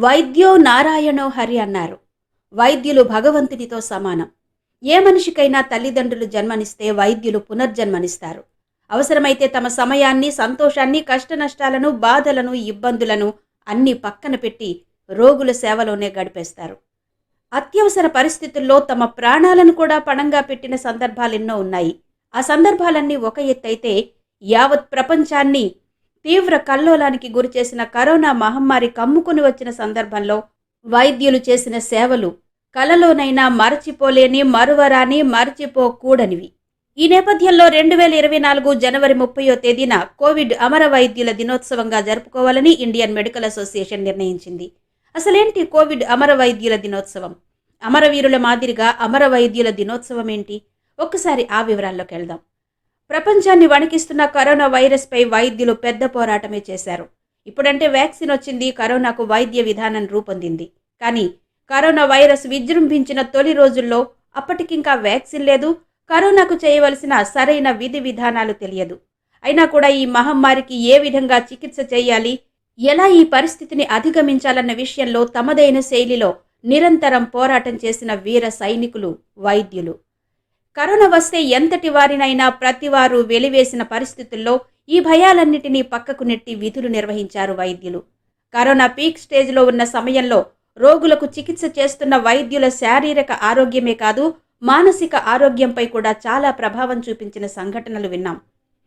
వైద్యో నారాయణో హరి అన్నారు. వైద్యులు భగవంతునితో సమానం. ఏ మనిషికైనా తల్లిదండ్రులు జన్మనిస్తే వైద్యులు పునర్జన్మనిస్తారు. అవసరమైతే తమ సమయాన్ని, సంతోషాన్ని, కష్టనష్టాలను, బాధలను, ఇబ్బందులను అన్నీ పక్కన పెట్టి రోగుల సేవలోనే గడిపేస్తారు. అత్యవసర పరిస్థితుల్లో తమ ప్రాణాలను కూడా పణంగా పెట్టిన సందర్భాలెన్నో ఉన్నాయి. ఆ సందర్భాలన్నీ ఒక ఎత్తైతే, యావత్ ప్రపంచాన్ని తీవ్ర కల్లోలానికి గురిచేసిన కరోనా మహమ్మారి కమ్ముకుని వచ్చిన సందర్భంలో వైద్యులు చేసిన సేవలు కలలోనైనా మరచిపోలేని, మరువరాని, మరచిపోకూడనివి. ఈ నేపథ్యంలో 2024 జనవరి 30వ తేదీన కోవిడ్ అమర వైద్యుల దినోత్సవంగా జరుపుకోవాలని ఇండియన్ మెడికల్ అసోసియేషన్ నిర్ణయించింది. అసలేంటి కోవిడ్ అమర వైద్యుల దినోత్సవం? అమరవీరుల మాదిరిగా అమర వైద్యుల దినోత్సవం ఏంటి? ఒక్కసారి ఆ వివరాల్లోకి వెళ్దాం. ప్రపంచాన్ని వణికిస్తున్న కరోనా వైరస్పై వైద్యులు పెద్ద పోరాటమే చేశారు. ఇప్పుడంటే వ్యాక్సిన్ వచ్చింది, కరోనాకు వైద్య విధానం రూపొందింది. కానీ కరోనా వైరస్ విజృంభించిన తొలి రోజుల్లో అప్పటికింకా వ్యాక్సిన్ లేదు, కరోనాకు చేయవలసిన సరైన విధి విధానాలు తెలియదు. అయినా కూడా ఈ మహమ్మారికి ఏ విధంగా చికిత్స చేయాలి, ఎలా ఈ పరిస్థితిని అధిగమించాలన్న విషయంలో తమదైన శైలిలో నిరంతరం పోరాటం చేసిన వీర సైనికులు వైద్యులు. కరోనా వస్తే ఎంతటి వారినైనా ప్రతివారు వెలివేసిన పరిస్థితుల్లో ఈ భయాలన్నిటినీ పక్కకు నెట్టి విధులు నిర్వహించారు వైద్యులు. కరోనా పీక్ స్టేజ్లో ఉన్న సమయంలో రోగులకు చికిత్స చేస్తున్న వైద్యుల శారీరక ఆరోగ్యమే కాదు, మానసిక ఆరోగ్యంపై కూడా చాలా ప్రభావం చూపించిన సంఘటనలు విన్నాం.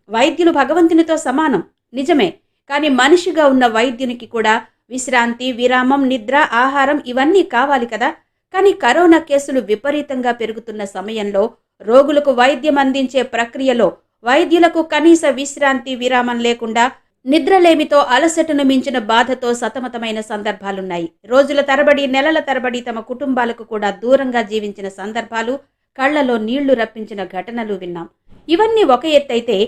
వైద్యులు భగవంతునితో సమానం నిజమే, కానీ మనిషిగా ఉన్న వైద్యునికి కూడా విశ్రాంతి, విరామం, నిద్ర, ఆహారం ఇవన్నీ కావాలి కదా. కానీ కరోనా కేసులు విపరీతంగా పెరుగుతున్న సమయంలో రోగులకు వైద్యం అందించే ప్రక్రియలో వైద్యులకు కనీస విశ్రాంతి, విరామం లేకుండా నిద్రలేమితో, అలసటను మించిన బాధతో సతమతమైన సందర్భాలున్నాయి. రోజుల తరబడి, నెలల తరబడి తమ కుటుంబాలకు కూడా దూరంగా జీవించిన సందర్భాలు, కళ్లలో నీళ్లు రప్పించిన ఘటనలు విన్నాం. ఇవన్నీ ఒక ఎత్తైతే,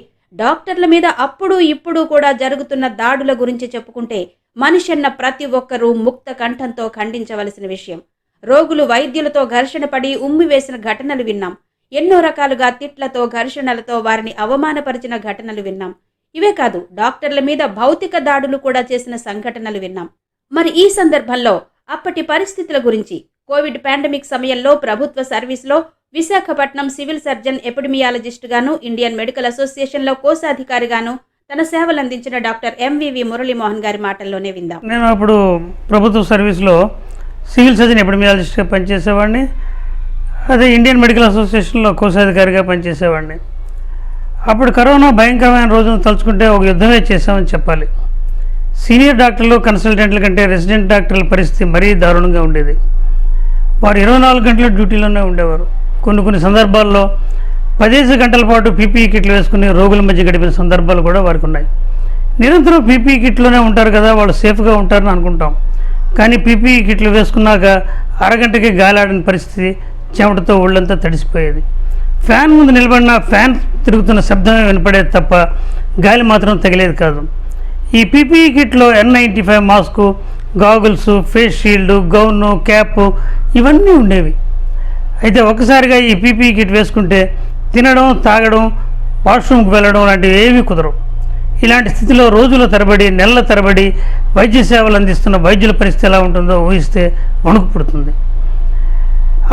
డాక్టర్ల మీద అప్పుడు ఇప్పుడు కూడా జరుగుతున్న దాడుల గురించి చెప్పుకుంటే మనిషన్న ప్రతి ఒక్కరూ ముక్త కంఠంతో ఖండించవలసిన విషయం. రోగులు వైద్యులతో ఘర్షణ పడి ఉమ్మివేసిన ఘటనలు విన్నాం. ఎన్నో రకాలుగా తిట్లతో, ఘర్షణలతో వారిని అవమానపరిచిన ఘటనలు విన్నాం. ఇవే కాదు, డాక్టర్ల మీద భౌతిక దాడులు కూడా చేసిన సంఘటనలు విన్నాం. మరి ఈ సందర్భంలో అప్పటి పరిస్థితుల గురించి, కోవిడ్ పాండమిక్ సమయంలో ప్రభుత్వ సర్వీస్లో విశాఖపట్నం సివిల్ సర్జన్ ఎపిడమియాలజిస్ట్ గాను, ఇండియన్ మెడికల్ అసోసియేషన్లో కోశాధికారిగాను తన సేవలందించిన డాక్టర్ ఎంవివి మురళీమోహన్ గారి మాటల్లోనే విందాం. నేను అప్పుడు ప్రభుత్వ సర్వీస్లో సివిల్ సర్జన్ ఎపిడమియాలజిస్ట్గా పనిచేసేవాడిని. అదే ఇండియన్ మెడికల్ అసోసియేషన్లో కోశాధికారిగా పనిచేసేవాడిని. అప్పుడు కరోనా భయంకరమైన రోజును తలుచుకుంటే ఒక యుద్ధమే చేశామని చెప్పాలి. సీనియర్ డాక్టర్లు, కన్సల్టెంట్ల కంటే రెసిడెంట్ డాక్టర్ల పరిస్థితి మరీ దారుణంగా ఉండేది. వారు 24 గంటల డ్యూటీలోనే ఉండేవారు. కొన్ని సందర్భాల్లో 15 గంటల పాటు పీపీఈ కిట్లు వేసుకుని రోగుల మధ్య గడిపిన సందర్భాలు కూడా వారికి ఉన్నాయి. నిరంతరం పీపీఈ కిట్లోనే ఉంటారు కదా, వాళ్ళు సేఫ్గా ఉంటారని అనుకుంటాం. కానీ పీపీఈ కిట్లు వేసుకున్నాక అరగంటకి గాలాడిన పరిస్థితి, చెమటతో ఒళ్ళంతా తడిసిపోయేది. ఫ్యాన్ ముందు నిలబడిన ఫ్యాన్ తిరుగుతున్న శబ్దమే వినపడేది తప్ప గాలి మాత్రం తగిలేది కాదు. ఈ పీపీఈ కిట్లో N95 mask, goggles, face shield, gown, cap ఇవన్నీ ఉండేవి. అయితే ఒక్కసారిగా ఈ పీపీఈ కిట్ వేసుకుంటే తినడం, తాగడం, వాష్రూమ్కి వెళ్ళడం లాంటివి ఏమీ కుదరవు. ఇలాంటి స్థితిలో రోజుల తరబడి, నెలల తరబడి వైద్య సేవలు అందిస్తున్న వైద్యుల పరిస్థితి ఎలా ఉంటుందో ఊహిస్తే వణుకు పుడుతుంది.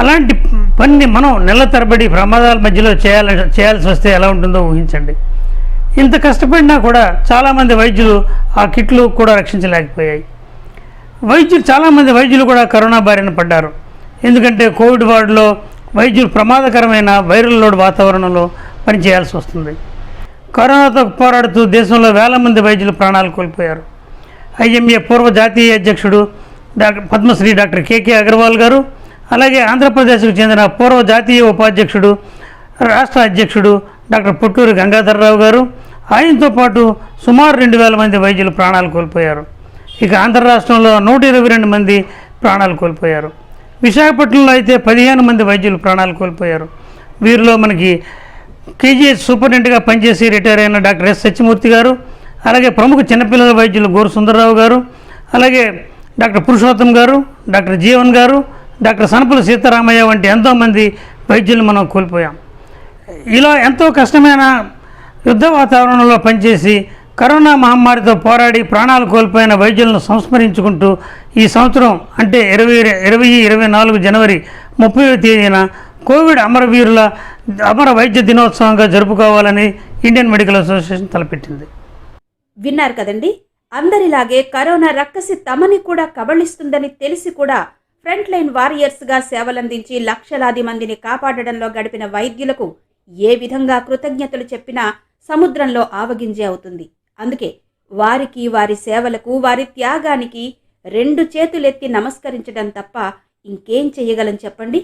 అలాంటి పని మనం నెలల తరబడి ప్రమాదాల మధ్యలో చేయాల్సి వస్తే ఎలా ఉంటుందో ఊహించండి. ఇంత కష్టపడినా కూడా చాలామంది వైద్యులు ఆ కిట్లు కూడా రక్షించలేకపోయాయి. చాలామంది వైద్యులు కూడా కరోనా బారిన పడ్డారు. ఎందుకంటే కోవిడ్ వార్డులో వైద్యులు ప్రమాదకరమైన వైరల్ లోడ్ వాతావరణంలో పనిచేయాల్సి వస్తుంది. కరోనాతో పోరాడుతూ దేశంలో వేల మంది వైద్యులు ప్రాణాలు కోల్పోయారు. ఐఎంఏ పూర్వ జాతీయ అధ్యక్షుడు పద్మశ్రీ డాక్టర్ కేకే అగర్వాల్ గారు, అలాగే ఆంధ్రప్రదేశ్కు చెందిన పూర్వ జాతీయ ఉపాధ్యక్షుడు, రాష్ట్ర అధ్యక్షుడు డాక్టర్ పుట్టూరి గంగాధరరావు గారు, ఆయనతో పాటు సుమారు 2000 మంది వైద్యులు ప్రాణాలు కోల్పోయారు. ఇక ఆంధ్ర రాష్ట్రంలో 122 మంది ప్రాణాలు కోల్పోయారు. విశాఖపట్నంలో అయితే 15 మంది వైద్యులు ప్రాణాలు కోల్పోయారు. వీరిలో మనకి కేజీహెచ్ సూపరింటెండెంట్గా పనిచేసి రిటైర్ అయిన డాక్టర్ ఎస్ సత్యమూర్తి గారు, అలాగే ప్రముఖ చిన్నపిల్లల వైద్యులు గోరు సుందరరావు గారు, అలాగే డాక్టర్ పురుషోత్తం గారు, డాక్టర్ జీవన్ గారు, డాక్టర్ సనపుల సీతారామయ్య వంటి ఎంతోమంది వైద్యులు మనం కోల్పోయాం. ఇలా ఎంతో కష్టమైన యుద్ధ వాతావరణంలో పనిచేసి కరోనా మహమ్మారితో పోరాడి ప్రాణాలు కోల్పోయిన వైద్యులను సంస్మరించుకుంటూ ఈ సంవత్సరం అంటే 2024 జనవరి 30వ తేదీన కోవిడ్ అమర వైద్య దినోత్సవంగా జరుపుకోవాలని ఇండియన్ మెడికల్ అసోసియేషన్ తలపెట్టింది. విన్నారు కదండి. అందరిలాగే కరోనా రక్కసి తమని కూడా కబళిస్తుందని తెలిసి కూడా ఫ్రంట్ లైన్ వారియర్స్గా సేవలందించి లక్షలాది మందిని కాపాడడంలో గడిపిన వైద్యులకు ఏ విధంగా కృతజ్ఞతలు చెప్పినా సముద్రంలో ఆవగింజే అవుతుంది. అందుకే వారికి, వారి సేవలకు, వారి త్యాగానికి 2 చేతులెత్తి నమస్కరించడం తప్ప ఇంకేం చెయ్యగలం చెప్పండి.